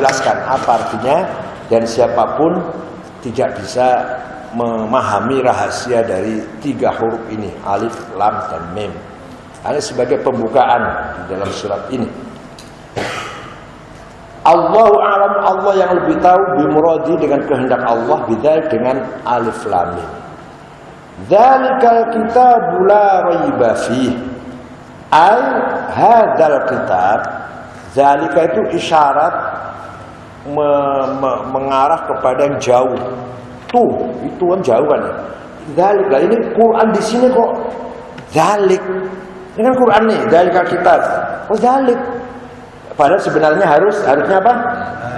menjelaskan apa artinya, dan siapapun tidak bisa memahami rahasia dari 3 huruf ini, alif, lam, dan mim. Hanya sebagai pembukaan di dalam surat ini. Allahu a'lam, Allah yang lebih tahu, bimuradi dengan kehendak Allah, bidzal dengan alif lam mim. Dzalikal kitabu la raiba fihi. Ai hadzal kitab, zalika itu isyarat mengarah kepada yang jauh. Tuh, itu kan jauh kan ya. Dzalik, lah ini Quran di sini kok dzalik. Ini kan Quran nih, dzalikal kitab. Oh dzalik. Padahal sebenarnya harusnya apa?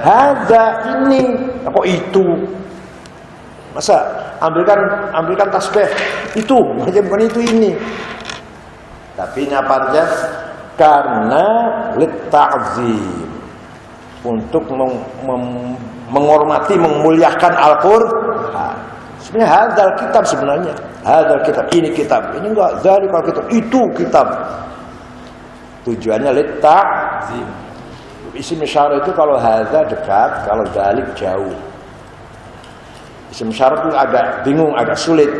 Hadza, ini. Kok itu? Masa ambilkan tasbih itu, bukan itu ini. Tapi ini apa aja? Karena litta'zim, untuk menghormati, memuliakan Al-Qur'an. Sebenarnya hadzal kitab, sebenarnya hadzal kitab, ini kitab. Ini enggak dzalikal kitab, itu kitab. Tujuannya litta'zim. Isim isyarah itu kalau hadza dekat, kalau dzalik jauh. Isim isyarah itu agak bingung, agak sulit.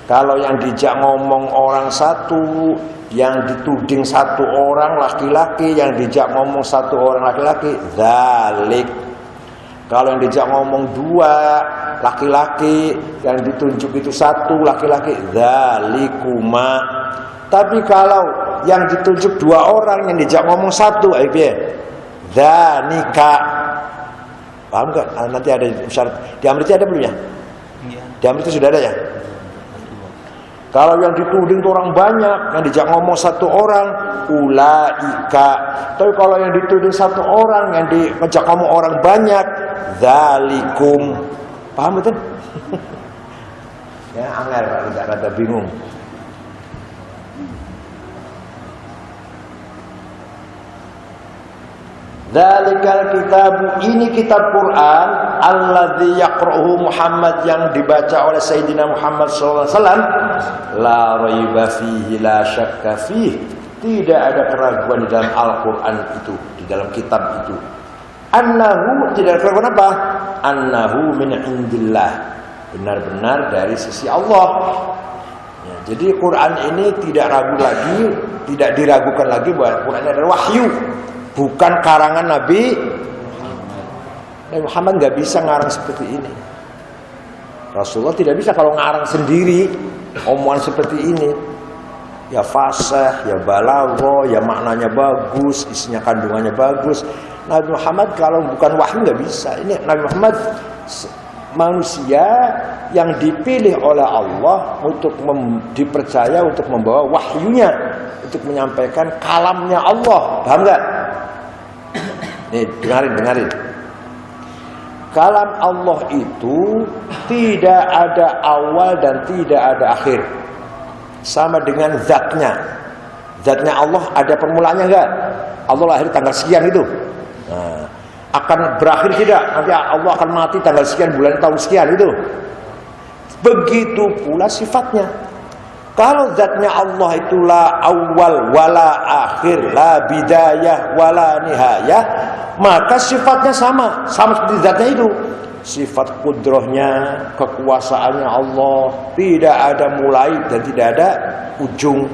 Kalau yang dijak ngomong orang satu, yang dituding satu orang laki-laki, yang dijak ngomong satu orang laki-laki, dzalik. Kalau yang dijak ngomong 2 laki-laki, yang ditunjuk itu 1 laki-laki, dzalikuma. Tapi kalau yang ditunjuk 2 orang, yang dijak ngomong 1, dzanika. Paham enggak? Nanti ada syarat. Di Amriti ada belum ya? Di Amriti sudah ada ya? Kalau yang dituding itu orang banyak, yang dijak ngomong 1 orang, ulaika. Tapi kalau yang dituding 1 orang, yang dijak ngomong orang banyak, dzalikum. Paham betul? Ya, angel Pak, tidak rada bingung. Dzalikal kitab, ini kitab Quran, alladzi yaqra'uhu Muhammad, yang dibaca oleh Sayyidina Muhammad sallallahu alaihi wasallam, la raiba fihi, la syakka fihi. Tidak ada keraguan di dalam Al-Qur'an itu, di dalam kitab itu. Annahu, tidak ada keraguan apa? Annahu min indillah, benar-benar dari sisi Allah. Ya, jadi Quran ini tidak ragu lagi, tidak diragukan lagi bahwa Quran ini adalah wahyu. Bukan karangan Nabi Muhammad, nggak bisa ngarang seperti ini. Rasulullah tidak bisa kalau ngarang sendiri omongan seperti ini. Ya fasih, ya balagha, ya maknanya bagus, isinya kandungannya bagus. Nabi Muhammad kalau bukan wahyu nggak bisa. Ini Nabi Muhammad manusia yang dipilih oleh Allah untuk dipercaya untuk membawa wahyunya, untuk menyampaikan kalamnya Allah. Paham nggak? Nih, dengarin. Kalam Allah itu tidak ada awal dan tidak ada akhir. Sama dengan zatnya. Zatnya Allah ada permulaannya enggak? Allah lahir tanggal sekian itu. Nah, akan berakhir tidak? Nanti Allah akan mati tanggal sekian, bulan tahun sekian itu. Begitu pula sifatnya. Kalau zatnya Allah itu la awal wala akhir, la bidayah wala nihayah, maka sifatnya sama seperti zatnya itu. Sifat kudrohnya, kekuasaannya Allah, tidak ada mulai dan tidak ada ujung.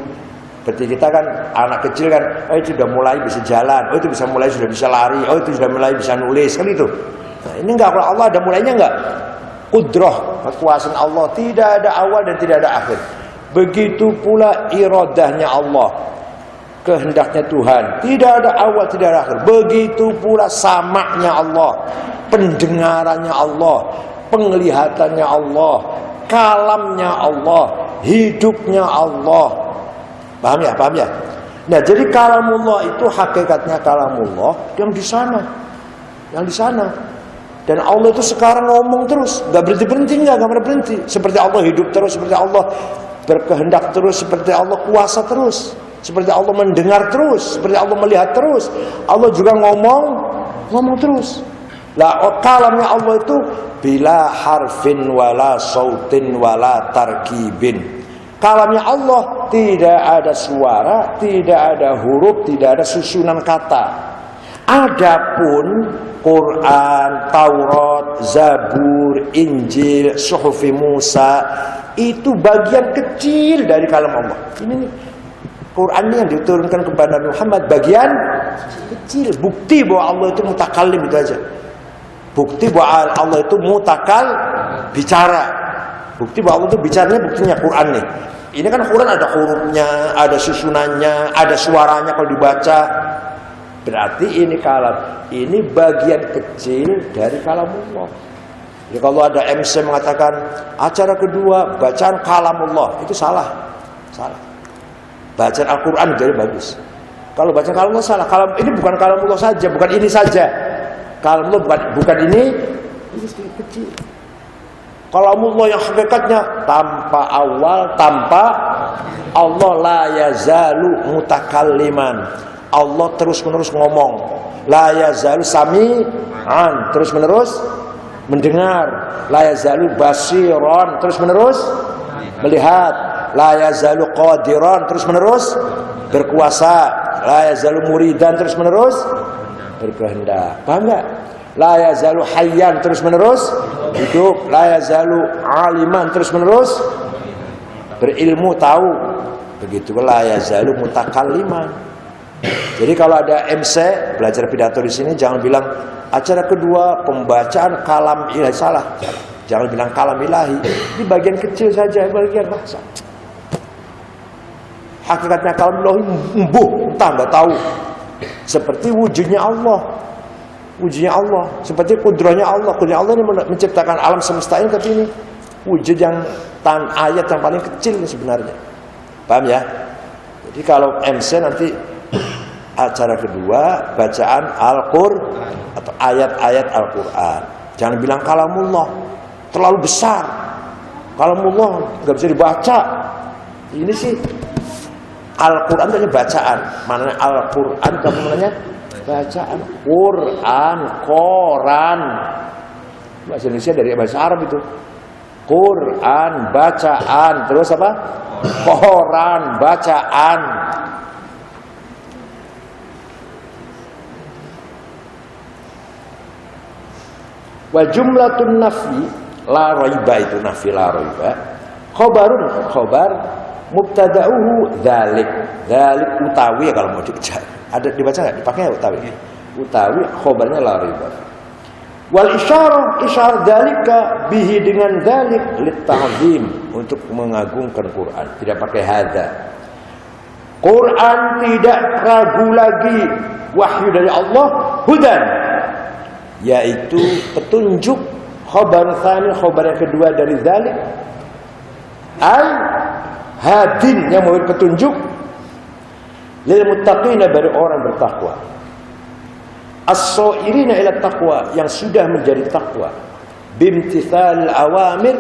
Seperti kita kan, anak kecil kan, oh itu sudah mulai bisa jalan, oh itu sudah mulai bisa lari, oh itu sudah mulai bisa nulis, kan itu. Nah, ini enggak, kalau Allah ada mulainya enggak? Kudroh, kekuasaan Allah tidak ada awal dan tidak ada akhir. Begitu pula iradahnya Allah, kehendaknya Tuhan, tidak ada awal, tidak ada akhir. Begitu pula sama'nya Allah, pendengarannya Allah, penglihatannya Allah, kalamnya Allah, hidupnya Allah. Paham ya? Paham ya? Nah, jadi kalamullah itu hakikatnya kalamullah yang di sana. Yang di sana. Dan Allah itu sekarang ngomong terus, nggak berhenti-berhenti, nggak pernah berhenti. Seperti Allah hidup terus, seperti Allah berkehendak terus, seperti Allah kuasa terus, seperti Allah mendengar terus, seperti Allah melihat terus. Allah juga ngomong terus. Lah kalamnya Allah itu bila harfin wala sautin wala tarkibin. Kalamnya Allah tidak ada suara, tidak ada huruf, tidak ada susunan kata. Adapun Quran, Taurat, Zabur, Injil, Suhufi Musa itu bagian kecil dari kalam Allah. Ini nih, Quran ini yang diturunkan kepada Nabi Muhammad bagian kecil. Bukti bahwa Allah itu mutakallim, itu aja. Bukti bahwa Allah itu mutakal, bicara. Bukti bahwa Allah itu bicaranya, buktinya Quran nih. Ini kan Quran ada hurufnya, ada susunannya, ada suaranya kalau dibaca. Berarti ini kalam, ini bagian kecil dari kalamullah. Jadi kalau ada MC mengatakan acara kedua bacaan kalamullah, itu salah. Salah. Bacaan Al-Quran jadi bagus. Kalau bacaan kalamullah salah. Kalam ini bukan kalamullah saja, bukan ini saja. Kalamullah bukan ini kecil. Kalamullah yang hakikatnya tanpa awal, tanpa Allah, la yazalu mutakalliman. Allah terus-menerus ngomong. La yazalu sami'an, terus-menerus mendengar. La yazalu basiran, terus-menerus melihat. La yazalu qadiran, terus-menerus berkuasa. La yazalu muridan, terus-menerus berkehendak. Paham enggak? La yazalu hayyan, terus-menerus hidup. La yazalu aliman, terus-menerus berilmu, tahu. Begitu la yazalu mutakalliman. Jadi kalau ada MC belajar pidato di sini, jangan bilang acara kedua pembacaan kalam ilahi, salah. Jangan bilang kalam ilahi. Ini bagian kecil saja, bagian bahasa. Hakikatnya kalam ilahi entah nggak tahu. Seperti wujudnya Allah, wujudnya Allah, seperti kudrahnya Allah. Kudrahnya Allah ini menciptakan alam semesta ini, tapi ini wujud yang ayat yang paling kecil sebenarnya. Paham ya? Jadi kalau MC nanti acara kedua bacaan Al-Qur'an atau ayat-ayat Al-Quran, jangan bilang kalamullah, terlalu besar. Kalamullah nggak bisa dibaca. Ini sih Al-Quran itu bacaan. Mana Al-Quran kamu namanya bacaan. Quran, Koran, bahasa Indonesia dari bahasa Arab itu. Quran, bacaan, terus apa? Koran, bacaan. Wa jumlatun nafi la raiba, itu nafi la raiba. Khobarun, khobar mubtada'uhu dzalik. Dzalik utawi, kalau mau dibaca. Ada dibaca enggak? Dipakai utawi. Utawi khobarnya la raiba. Wal isyarah, isyarah dzalika bihi, dengan dzalik lit ta'zim, untuk mengagungkan Quran. Tidak pakai hadza. Quran tidak ragu lagi wahyu dari Allah, hudan, yaitu petunjuk. Khobar tsani, khobar yang kedua dari dzalik, al hadin, yang memberi petunjuk, lil muttaqina, bagi orang bertakwa, as-sairina ila taqwa, yang sudah menjadi takwa, bimtithalil awamir,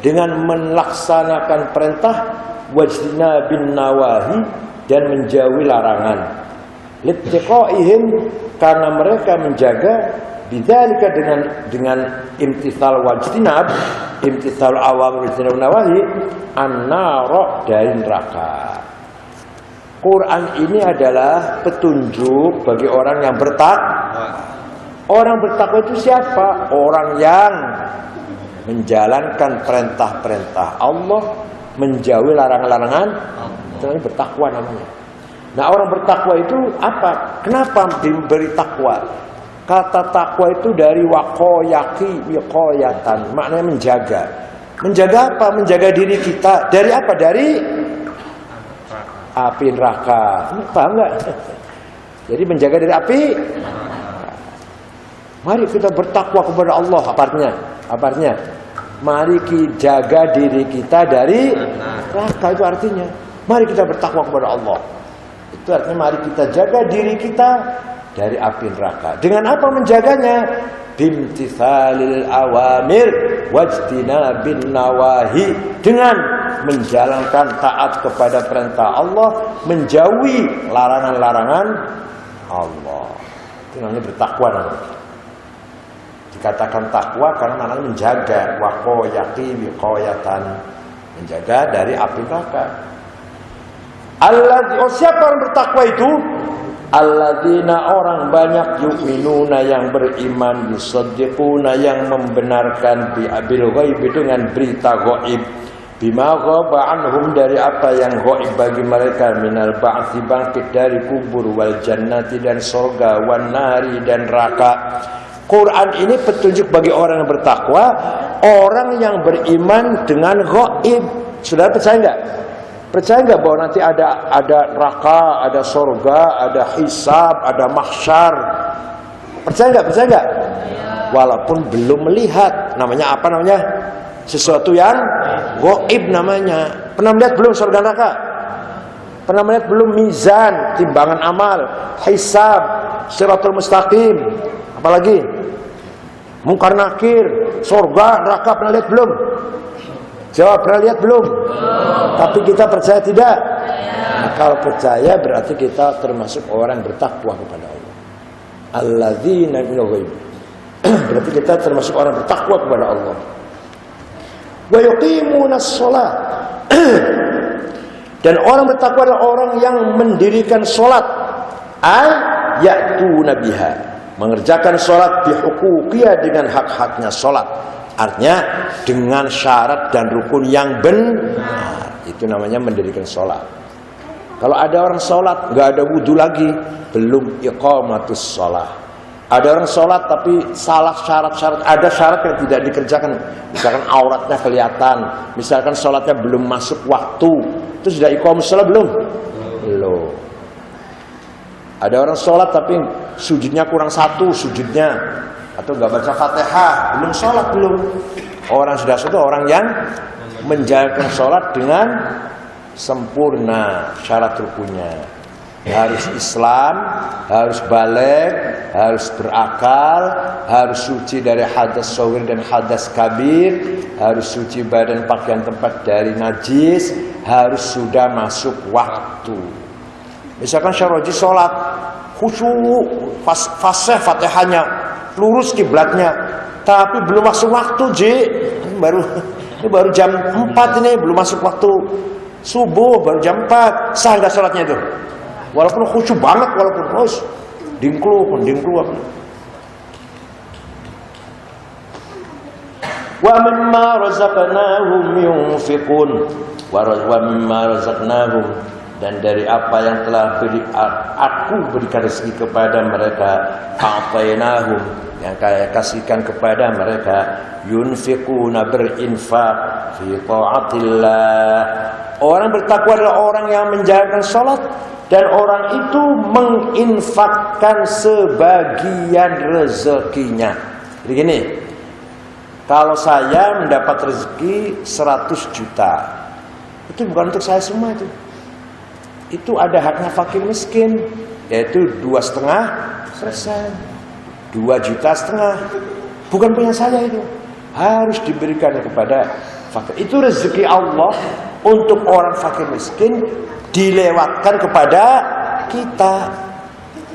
dengan melaksanakan perintah, wajtinabin nawahi, dan menjauhi larangan, littiqaihim, karena mereka menjaga, bidzalika, dengan imtithal wajtinab, imtithal awamir wajtinab nawahi, an-nara, dari neraka. Quran ini adalah petunjuk bagi orang yang bertakwa. Orang bertakwa itu siapa? Orang yang menjalankan perintah-perintah Allah, menjauhi larangan-larangan. Itu bertakwa namanya. Nah, orang bertakwa itu apa? Kenapa diberi takwa? Kata takwa itu dari waqayaki, wiqayatan, maknanya menjaga. Menjaga apa? Menjaga diri kita dari apa? Dari api neraka. Ini paham nggak? Jadi menjaga dari api. Mari kita bertakwa kepada Allah. Apartnya. Mari kita jaga diri kita dari neraka. Itu artinya mari kita bertakwa kepada Allah. Itu artinya mari kita jaga diri kita dari api neraka. Dengan apa menjaganya? Bimtithalil awamir wajtinabin nawahi, dengan menjalankan taat kepada perintah Allah, menjauhi larangan-larangan Allah. Itu namanya bertakwa namanya. Dikatakan takwa karena namanya menjaga, waqayati wiqayatan, menjaga dari api neraka. Siapa orang bertakwa itu? Alladzina orang banyak yu'minuna yang beriman, yusaddiquna yang membenarkan bil ghaibi dengan berita gaib, bima ghaba anhum dari apa yang gaib bagi mereka, minal ba'tsi bangkit dari kubur, wal jannati dan surga, wan nari dan neraka. Quran ini petunjuk bagi orang yang bertakwa, orang yang beriman dengan gaib. Saudara percaya enggak? Percaya nggak bahwa nanti ada neraka, ada surga, ada hisab, ada mahsyar? Percaya nggak? Percaya nggak? Walaupun belum melihat, namanya apa namanya? Sesuatu yang gaib namanya. Pernah melihat belum surga neraka? Pernah melihat belum mizan, timbangan amal, hisab, siratul mustaqim, apalagi mungkar nakir, surga neraka pernah lihat belum? Jawab, pernah lihat belum? Tapi kita percaya tidak? Nah, kalau percaya berarti kita termasuk orang yang bertakwa kepada Allah. Alladzina minal ghaib. Berarti kita termasuk orang bertakwa kepada Allah. Wa yuqimunas shalah. Dan orang bertakwa adalah orang yang mendirikan salat. Ya'tuna biha. Mengerjakan salat bihuquqiyah dengan hak-haknya salat. Artinya dengan syarat dan rukun yang benar. Itu namanya mendirikan sholat. Kalau ada orang sholat nggak ada wudhu lagi, belum iqamatus sholat. Ada orang sholat tapi salah syarat-syarat, ada syarat yang tidak dikerjakan. Misalkan auratnya kelihatan, misalkan sholatnya belum masuk waktu, itu sudah iqamus sholat belum? Belum. Ada orang sholat tapi sujudnya kurang satu sujudnya, atau nggak baca Fatihah, belum sholat belum. Orang sudah sholat, orang yang menjalankan sholat dengan sempurna syarat rukunnya. Harus Islam, harus balik, harus berakal, harus suci dari hadas shagir dan hadas kabir, harus suci badan pakaian tempat dari najis, harus sudah masuk waktu. Misalkan Syarroji sholat khusyuk, fasih Fatihahnya, lurus kiblatnya, tapi belum masuk waktu, ini baru jam 4 ini, belum masuk waktu subuh, baru jam 4, sah nggak sholatnya itu? Walaupun khusyuk banget, walaupun terus dingklu. Wa mimma razaqnahum yunfiqun, wa mimma razaqnahum, dan dari apa yang telah aku berikan rezeki kepada mereka, a'tainahum, yang kaya kasihkan kepada mereka, yunfiquna, berinfak fi ta'atillah. Orang bertakwa adalah orang yang menjalankan salat dan orang itu menginfakkan sebagian rezekinya. Jadi gini, kalau saya mendapat rezeki 100 juta, itu bukan untuk saya semua itu. Itu ada haknya fakir miskin, yaitu 2,5%, 2,5 juta, bukan punya saya itu, harus diberikan kepada fakir. Itu rezeki Allah untuk orang fakir miskin, dilewatkan kepada kita.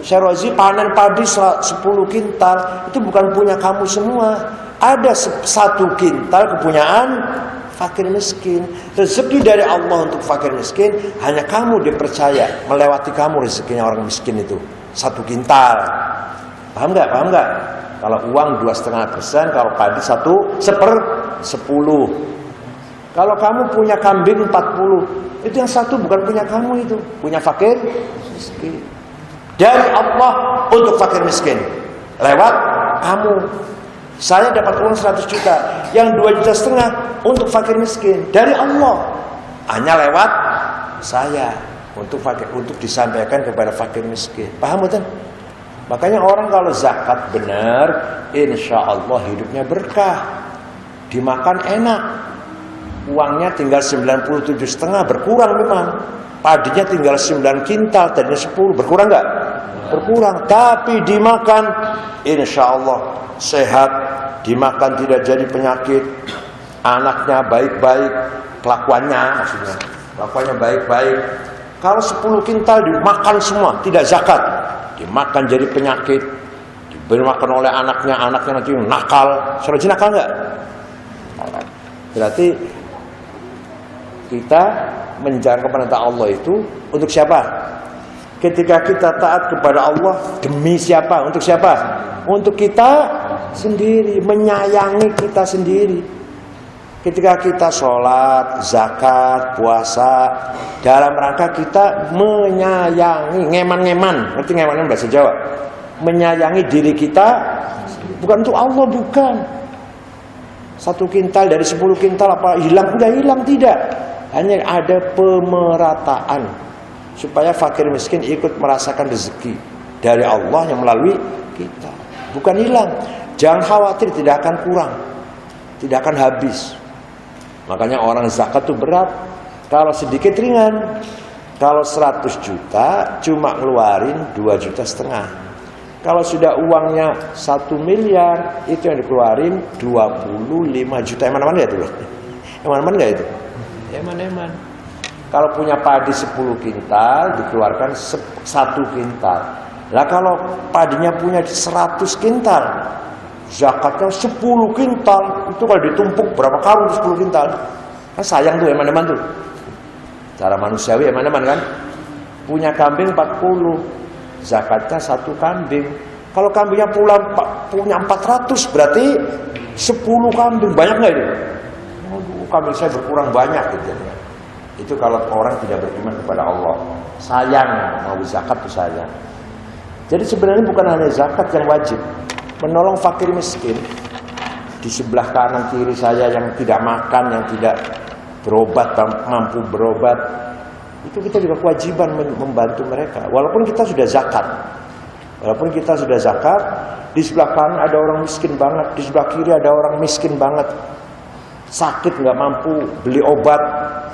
Syarrozi panen padi 10 kintal, itu bukan punya kamu semua, ada 1 kintal kepunyaan fakir miskin. Rezeki dari Allah untuk fakir miskin, hanya kamu dipercaya, melewati kamu rezekinya orang miskin itu 1 kintal. Paham nggak? Paham nggak? Kalau uang 2,5%, kalau padi 1/10. Kalau kamu punya kambing 40, itu yang 1 bukan punya kamu, itu punya fakir miskin. Dari Allah untuk fakir miskin, lewat kamu. Saya dapat uang 100 juta, yang 2,5 juta untuk fakir miskin dari Allah, hanya lewat saya untuk fakir, untuk disampaikan kepada fakir miskin. Paham betul? Makanya orang kalau zakat benar, insya Allah hidupnya berkah, dimakan enak, uangnya tinggal 97,5, berkurang memang. Padinya tinggal 9 kintal, tadinya 10, berkurang nggak? Berkurang, tapi dimakan insya Allah sehat, dimakan tidak jadi penyakit, anaknya baik-baik, kelakuannya maksudnya, kelakuannya baik-baik. Kalau 10 kintal dimakan semua, tidak zakat, dimakan jadi penyakit, dimakan oleh anaknya, anaknya nanti nakal. Syarroji nakal nggak? Berarti kita menjalankan perintah Allah itu untuk siapa? Ketika kita taat kepada Allah, demi siapa? Untuk siapa? Untuk kita sendiri, menyayangi kita sendiri. Ketika kita sholat, zakat, puasa, dalam rangka kita menyayangi, ngeman-ngeman. Ngerti ngeman-ngeman bahasa Jawa? Menyayangi diri kita, bukan untuk Allah, bukan. 1 kintal dari 10 kintal apa hilang? Enggak hilang, tidak. Hanya ada pemerataan supaya fakir miskin ikut merasakan rezeki dari Allah yang melalui kita, bukan hilang. Jangan khawatir, tidak akan kurang, tidak akan habis. Makanya orang zakat itu berat. Kalau sedikit ringan. Kalau 100 juta cuma ngeluarin 2,5 juta. Kalau sudah uangnya 1 miliar, itu yang dikeluarin 25 juta. Eman-eman ya itu loh. Eman-eman nggak itu? Eman-eman. Kalau punya padi 10 kintal, dikeluarkan 1 kintal. Lah kalau padinya punya 100 kintal, zakatnya 10 kintal. Itu kalau ditumpuk berapa karung 10 kintal? Kan sayang tuh eman-eman tuh. Cara manusiawi eman-eman kan? Punya kambing 40, zakatnya 1 kambing. Kalau kambingnya punya 400, berarti 10 kambing. Banyak nggak itu? Aduh, kambing saya berkurang banyak gitu ya. Itu kalau orang tidak beriman kepada Allah. Sayang, mau zakat itu sayang. Jadi sebenarnya bukan hanya zakat yang wajib. Menolong fakir miskin. Di sebelah kanan kiri saya yang tidak makan, yang tidak berobat, mampu berobat, itu kita juga kewajiban membantu mereka. Walaupun kita sudah zakat. Walaupun kita sudah zakat, di sebelah kanan ada orang miskin banget, di sebelah kiri ada orang miskin banget. Sakit nggak mampu beli obat,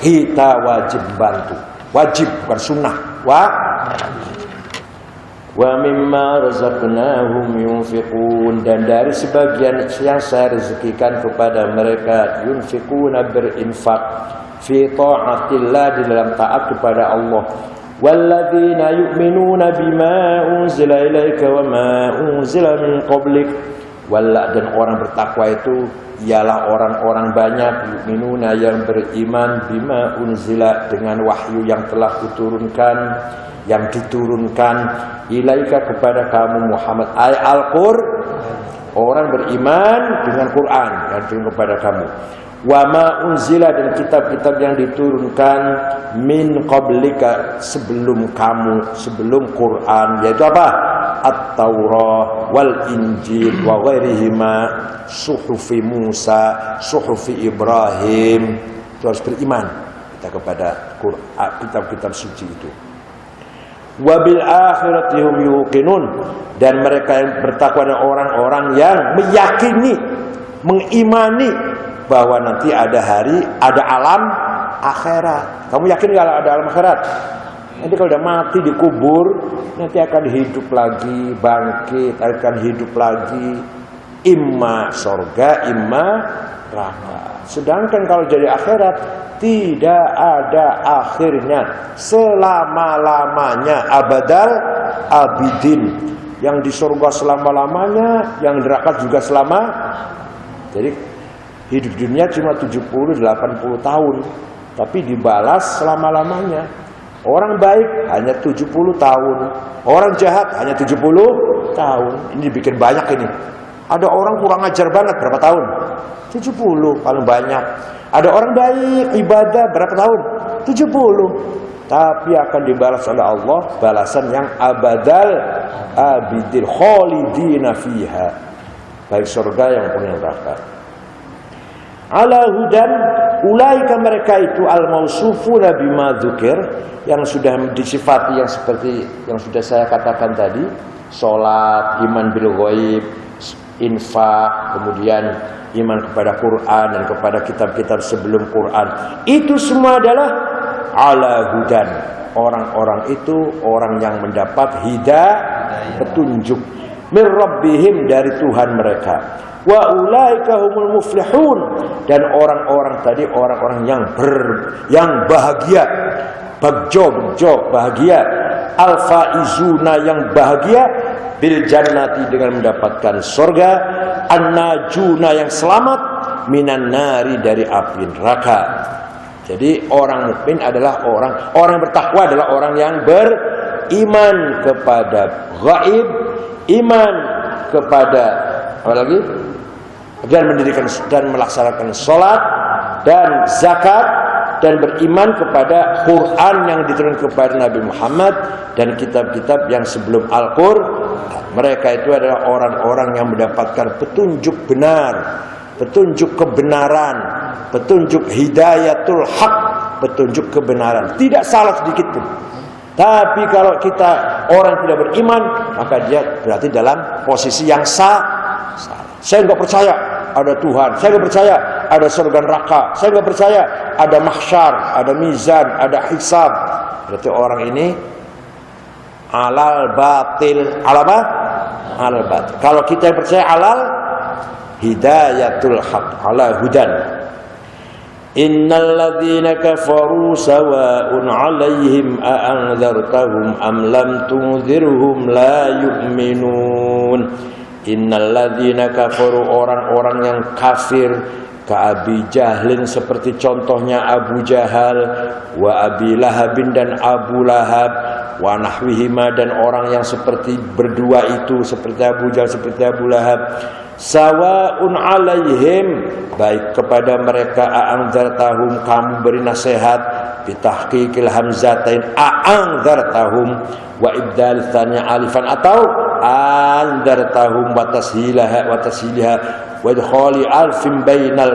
kita wajib bantu. Wajib, bukan sunnah. Wa mimma razaqnahum yunfiqun, dan dari sebagian yang saya rezekikan kepada mereka, yunfiquna, berinfak, fi ta'atillah, di dalam taat kepada Allah. Walladzina yu'minuna bima unzila ilaika wa ma unzila min qablik. Dan orang bertakwa itu ialah orang-orang banyak, yu'minuna, yang beriman, bima unzila, dengan wahyu yang telah kuturunkan, yang diturunkan ilaika, kepada kamu Muhammad, ayat Al-Qur'an. Orang beriman dengan Quran yang diturunkan kepada kamu. Wa ma unzila, dan kitab-kitab yang diturunkan min qablika, sebelum kamu, sebelum Quran, yaitu apa? At-Taurah wal Injil wa ghairihima, suhufi Musa, suhufi Ibrahim. Itu harus beriman kita kepada Quran, kitab-kitab suci itu. Wabil akhirati hum yuqinun, dan mereka yang bertakwa adalah orang-orang yang meyakini, mengimani bahwa nanti ada hari, ada alam akhirat. Kamu yakin nggak ada alam akhirat? Nanti kalau udah mati dikubur, nanti akan hidup lagi, bangkit, akan hidup lagi, imma surga, imma neraka. Sedangkan kalau jadi akhirat, tidak ada akhirnya, selama-lamanya, abadal abidin. Yang di surga selama-lamanya, yang neraka juga selama. Jadi hidup dunia cuma 70-80 tahun, tapi dibalas selama-lamanya. Orang baik hanya 70 tahun, orang jahat hanya 70 tahun. Ini dibikin banyak ini. Ada orang kurang ajar banget, berapa tahun? 70 paling banyak. Ada orang baik, ibadah, berapa tahun? 70. Tapi akan dibalas oleh Allah balasan yang abadal abidin, khalidina fiha, baik surga yang pun neraka. Ala hudan, ulaika, mereka itu al-mausufuna bima dzukir, yang sudah disifati yang seperti yang sudah saya katakan tadi, salat, iman bil ghaib, infak, kemudian iman kepada Quran dan kepada kitab-kitab sebelum Quran. Itu semua adalah ala hudan. Orang-orang itu orang yang mendapat hidayah, petunjuk min rabbihim, dari Tuhan mereka. Wa ulaika humul muflihun, dan orang-orang tadi orang-orang yang bahagia, bagjo bahagia, al faizuna, yang bahagia, bil jannati, dengan mendapatkan surga, an-najuna, yang selamat, minan nari, dari api neraka. Jadi orang mukmin adalah orang bertakwa adalah orang yang iman kepada gaib, iman kepada apa lagi? Dan mendirikan dan melaksanakan sholat dan zakat, dan beriman kepada Quran yang diturunkan kepada Nabi Muhammad dan kitab-kitab yang sebelum Al-Qur'an. Mereka itu adalah orang-orang yang mendapatkan petunjuk benar, petunjuk kebenaran, petunjuk hidayatul haq, petunjuk kebenaran. Tidak salah sedikit pun. Tapi kalau kita orang tidak beriman, maka dia berarti dalam posisi yang salah. Saya nggak percaya ada Tuhan, saya nggak percaya ada surga neraka, saya nggak percaya ada mahsyar, ada mizan, ada hisab. Berarti orang ini alal batil. Alal apa? Alal batil. Kalau kita percaya alal hidayatul haq, ala hudan. Innal ladzina kafaru sawa'un 'alaihim a'anzartahum am lam tunzirhum la yu'minun. Innal ladzina kafaru, orang-orang yang kafir, ka Abi Jahlin seperti contohnya Abu Jahal, wa Abi Lahabin dan Abu Lahab, wa nahwihima dan orang yang seperti berdua itu, seperti Abu Jahal, seperti Abu Lahab. Sawa'un alaihim, baik kepada mereka, a'anzartahum, kamu beri nasihat, bitahqiqil hamzatain, a'anzartahum, wa ibdal tsaniya alifan, atau anzartahum wa tashilaha wa tashilaha wa idkhali alfin bainal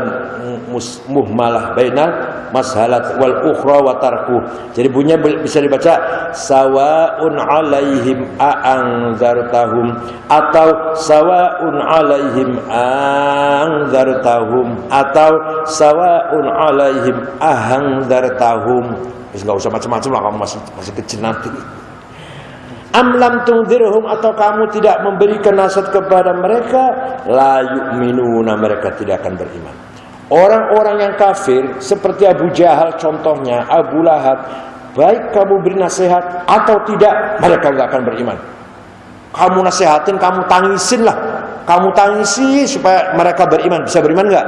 muhmalah bainal mashalat wal ukhra wa tarku. Jadi bunyinya bisa dibaca sawaun alaihim a'anzartahum, atau sawaun alaihim anzartahum, atau sawaun alaihim ahanzartahum. Enggak usah macam-macam lah, kamu masih kecil nanti. Am lam tunzirhum, atau kamu tidak memberikan nasihat kepada mereka, la yu'minuna, mereka tidak akan beriman. Orang-orang yang kafir seperti Abu Jahal contohnya, Abu Lahab, baik kamu beri nasihat atau tidak, mereka nggak akan beriman. Kamu nasihatin, kamu tangisin lah, kamu tangisi supaya mereka beriman. Bisa beriman nggak?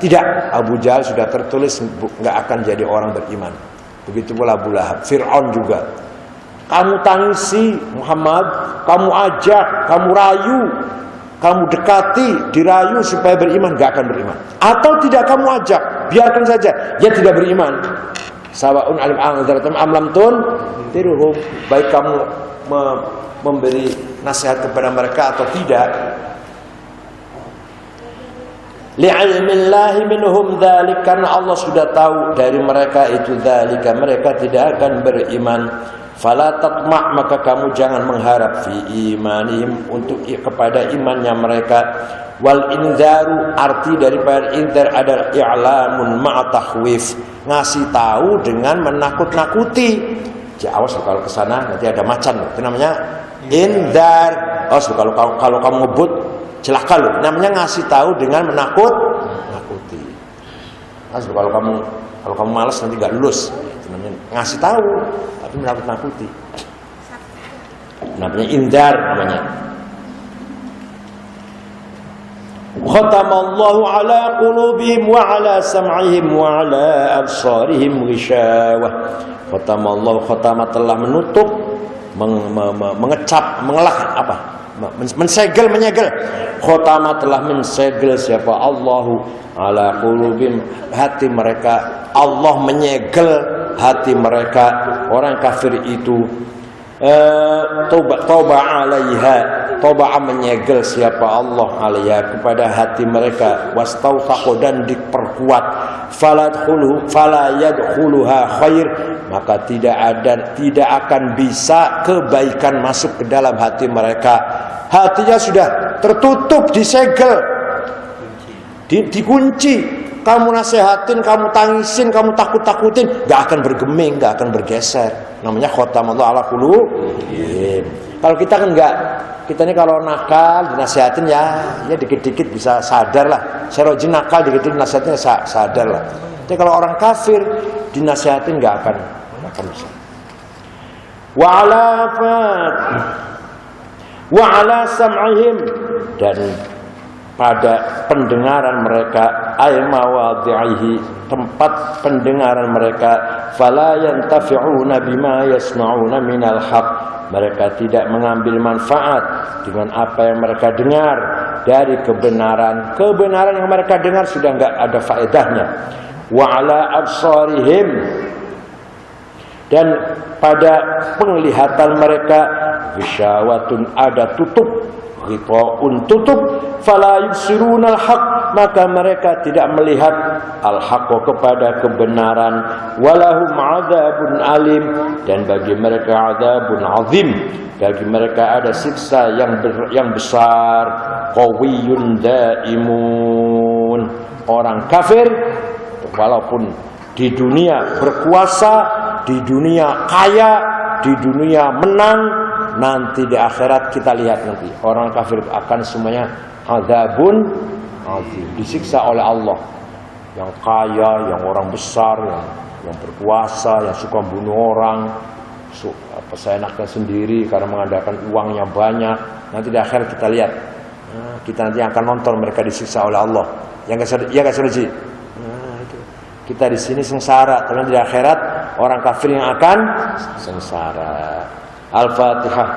Tidak. Abu Jahal sudah tertulis nggak akan jadi orang beriman. Begitu pula Abu Lahab, Fir'aun juga. Kamu tangisi Muhammad, kamu ajak, kamu rayu, kamu dekati, dirayu supaya beriman, gak akan beriman. Atau tidak kamu ajak, biarkan saja, dia tidak beriman. Sawaun alim anzartum am lam tunzirhum, baik kamu memberi nasihat kepada mereka atau tidak. Li'ilmillahi minhum dzalik, karena Allah sudah tahu dari mereka itu dzalika, mereka tidak akan beriman. Fala tatma', maka kamu jangan mengharap fi imanihim, untuk kepada imannya mereka. Wal inzaru, arti daripada inzar adalah i'lamun ma'a takhwif, ngasih tahu dengan menakut-nakuti. Awas kalau ke sana nanti ada macan, itu namanya inzar. Awas kalau kamu ngebut celaka loh, namanya ngasih tahu dengan menakut-nakuti. Awas kalau kamu malas nanti gak lulus, itu namanya ngasih tahu tapi menakut-nakuti, namanya indar namanya. Khatamallahu ala qulubihim wa ala sam'ihim wa ala absarihim ghishawah. Khatamallahu, khatama telah menutup, mengecap, mengelah apa? Mensegel, menyegel. Khatama telah mensegel siapa? Allahu ala qulubihim, hati mereka. Allah menyegel hati mereka, orang kafir itu. Toba alaiha, toba menyegel siapa? Allah alaiha, kepada hati mereka. Wastautaqu, dan diperkuat. Fala yadkhuluha khair, maka tidak akan bisa kebaikan masuk ke dalam hati mereka. Hatinya sudah tertutup, disegel, dikunci. Kamu nasehatin, kamu tangisin, kamu takut-takutin, gak akan bergeming, gak akan bergeser. Namanya khatamallahu ala qulubihim. Kalau kita kan enggak, kita ini kalau nakal dinasehatin ya dikit-dikit bisa sadar lah. Saya rajin nakal, dikit-dikit nasihatin sadar lah. Tapi kalau orang kafir dinasehatin gak akan bisa. Wa ala sam'ihim, dan pada pendengaran mereka, ay mawadhi'ihi, tempat pendengaran mereka. Fala yantafi'una bima yasma'una minal haq, mereka tidak mengambil manfaat dengan apa yang mereka dengar dari kebenaran. Kebenaran yang mereka dengar sudah enggak ada faedahnya. Wa ala absarihim, dan pada penglihatan mereka, ghisyawatun, ada tutup, ghitaun, tutup, fala yubsiruna al-haq, maka mereka tidak melihat al-haq, kepada kebenaran. Walahum adzabun alim, dan bagi mereka adzabun azim, bagi mereka ada siksa yang besar. Qawiyyun daimun, orang kafir walaupun di dunia berkuasa, di dunia kaya, di dunia menang, nanti di akhirat kita lihat nanti orang kafir akan semuanya adzabun azim, disiksa oleh Allah. Yang kaya, yang orang besar, yang berkuasa, yang suka bunuh orang, seenaknya sendiri karena mengandalkan uangnya banyak, nanti di akhirat kita lihat. Kita nanti akan nonton mereka disiksa oleh Allah. Yang enggak saudara. Kita di sini sengsara, tapi di akhirat orang kafir yang akan sengsara. Al-Fatihah.